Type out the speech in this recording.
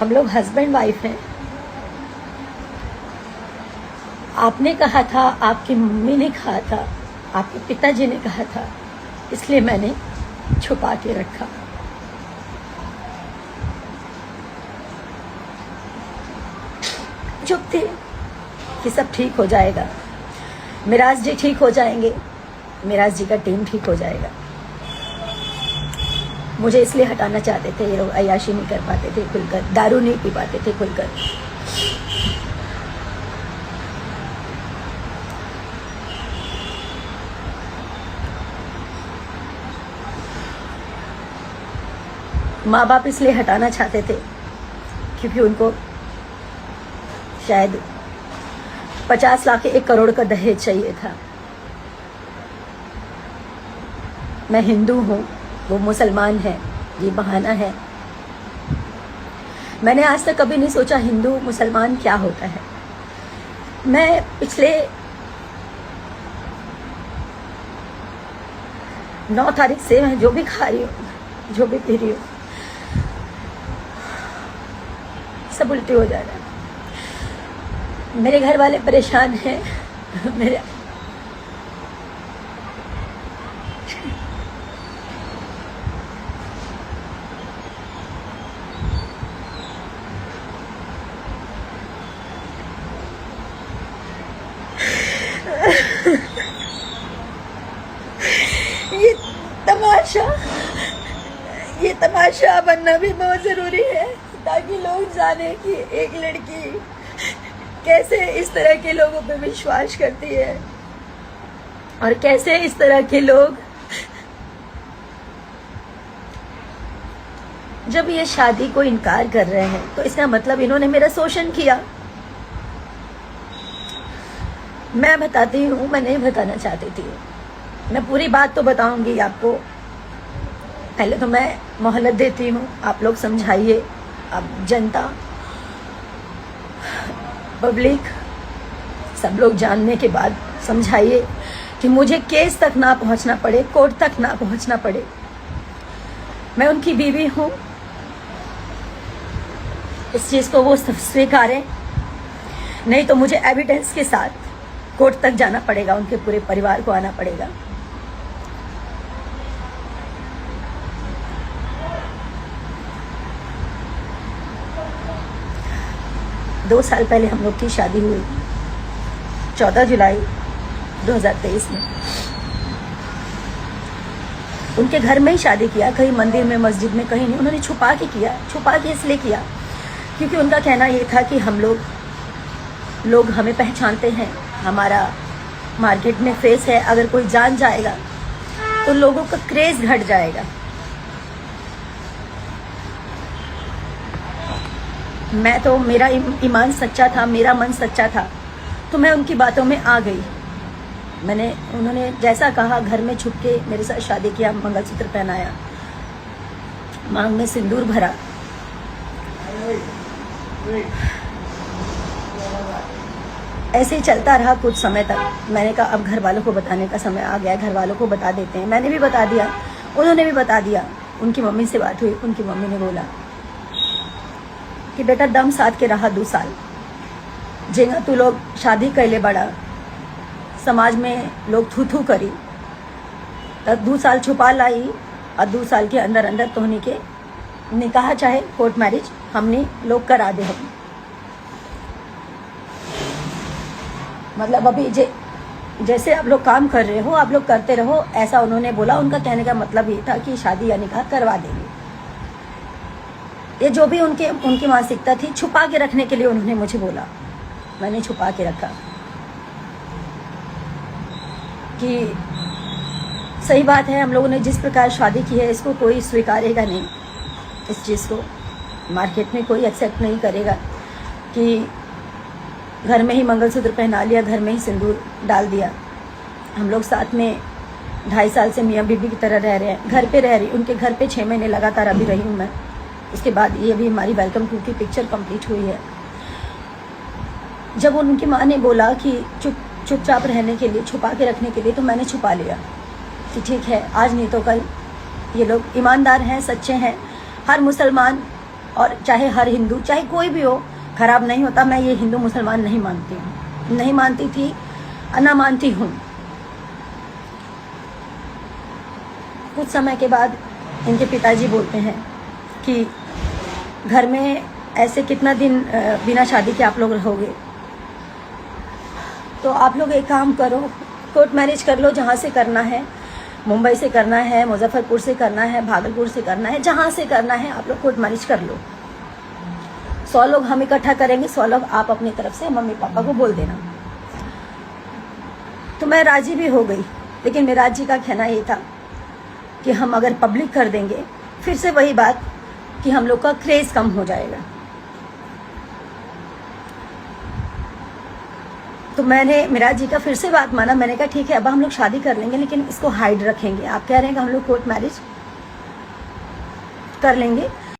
हम लोग husband wife हैं। आपने कहा था, आपकी मम्मी ने कहा था, आपके पिताजी ने कहा था, इसलिए मैंने छुपा के रखा। चुप थी कि सब ठीक हो जाएगा, मिराज जी ठीक हो जाएंगे, मिराज जी का टीम ठीक हो जाएगा। मुझे इसलिए हटाना चाहते थे, ये लोग अय्याशी नहीं कर पाते थे खुलकर, दारू नहीं पी पाते थे खुलकर। माँ बाप इसलिए हटाना चाहते थे क्योंकि उनको शायद 50 लाख 1 करोड़ का दहेज चाहिए था। मैं हिंदू हूँ, वो मुसलमान है, ये बहाना है। मैंने आज तक कभी नहीं सोचा हिंदू मुसलमान क्या होता है। मैं पिछले 9 तारीख से मैं जो भी खा रही हूँ, जो भी पी रही हूँ, सब उल्टी हो जा रहा है। मेरे घर वाले परेशान हैं। मेरे ये तमाशा बनना भी बहुत जरूरी है ताकि लोग जाने कि एक लड़की कैसे इस तरह के लोगों पे विश्वास करती है और कैसे इस तरह के लोग जब ये शादी को इनकार कर रहे हैं तो इसका मतलब इन्होंने मेरा शोषण किया। मैं बताती हूँ, मैं नहीं बताना चाहती थी। मैं पूरी बात तो बताऊंगी आपको। पहले तो मैं मोहलत देती हूँ, आप लोग समझाइए, आप जनता, पब्लिक, सब लोग जानने के बाद समझाइए कि मुझे केस तक ना पहुंचना पड़े, कोर्ट तक ना पहुंचना पड़े। मैं उनकी बीवी हूँ, इस चीज को वो स्वीकारें, नहीं तो मुझे एविडेंस के साथ कोर्ट तक जाना पड़ेगा, उनके पूरे परिवार को आना पड़ेगा। दो साल पहले हम लोग की शादी हुई, 14 जुलाई 2023 में। उनके घर में ही शादी किया, कहीं मंदिर में, मस्जिद में, कहीं नहीं। उन्होंने छुपा के किया। छुपा के इसलिए किया क्योंकि उनका कहना ये था कि हम लोग हमें पहचानते हैं, हमारा मार्केट में फेस है, अगर कोई जान जाएगा तो लोगों का क्रेज घट जाएगा। मैं तो, मेरा ईमान सच्चा था, मेरा मन सच्चा था, तो मैं उनकी बातों में आ गई। उन्होंने जैसा कहा, घर में छुप के मेरे साथ शादी किया, मंगलसूत्र पहनाया, मांग में सिंदूर भरा। ऐसे ही चलता रहा कुछ समय तक। मैंने कहा अब घर वालों को बताने का समय आ गया, घर वालों को बता देते हैं। मैंने भी बता दिया, उन्होंने भी बता दिया। उनकी मम्मी से बात हुई, उनकी मम्मी ने बोला कि बेटा दम साध के रहा 2 साल, जेंगा तू लोग शादी कैले बड़ा, समाज में लोग थू थू करी, तब 2 साल छुपा लाई और 2 साल के अंदर अंदर तोहनी के निकाह चाहे कोर्ट मैरिज हमने लोग करा दे। हम मतलब अभी जैसे आप लोग काम कर रहे हो, आप लोग करते रहो, ऐसा उन्होंने बोला। उनका कहने का मतलब ये था कि शादी या निकाह करवा देंगे। ये जो भी उनकी मानसिकता थी, छुपा के रखने के लिए उन्होंने मुझे बोला। मैंने छुपा के रखा कि सही बात है, हम लोगों ने जिस प्रकार शादी की है इसको कोई स्वीकारेगा नहीं, इस चीज़ को मार्केट में कोई एक्सेप्ट नहीं करेगा कि घर में ही मंगलसूत्र पहना लिया, घर में ही सिंदूर डाल दिया। हम लोग साथ में 2.5 साल से मियाँ बीबी की तरह रह रहे हैं, घर पे रह रही, उनके घर पे 6 महीने लगातार अभी रही हूँ मैं। उसके बाद ये अभी हमारी वेलकम टू की पिक्चर कंप्लीट हुई है। जब उनकी माँ ने बोला कि चुपचाप रहने के लिए, छुपा के रखने के लिए, तो मैंने छुपा लिया कि ठीक है, आज नहीं तो कल ये लोग ईमानदार हैं, सच्चे हैं। हर मुसलमान और चाहे हर हिंदू, चाहे कोई भी हो, खराब नहीं होता। मैं ये हिंदू मुसलमान नहीं मानती हूँ, नहीं मानती थी, ना मानती हूँ। कुछ समय के बाद इनके पिताजी बोलते हैं कि घर में ऐसे कितना दिन बिना शादी के आप लोग रहोगे, तो आप लोग एक काम करो, कोर्ट मैरिज कर लो, जहाँ से करना है, मुंबई से करना है, मुजफ्फरपुर से करना है, भागलपुर से करना है, जहाँ से करना है आप लोग कोर्ट मैरिज कर लो। 100 लोग हम इकट्ठा करेंगे, 100 लोग आप अपनी तरफ से मम्मी पापा को बोल देना। तो मैं राजी भी हो गई, लेकिन मेरा जी का कहना ये था कि हम अगर पब्लिक कर देंगे, फिर से वही बात कि हम लोग का क्रेज कम हो जाएगा। तो मैंने मेरा जी का फिर से बात माना। मैंने कहा ठीक है, अब हम लोग शादी कर लेंगे, लेकिन इसको हाइड रखेंगे। आप कह रहे हैं कि हम लोग कोर्ट मैरिज कर लेंगे,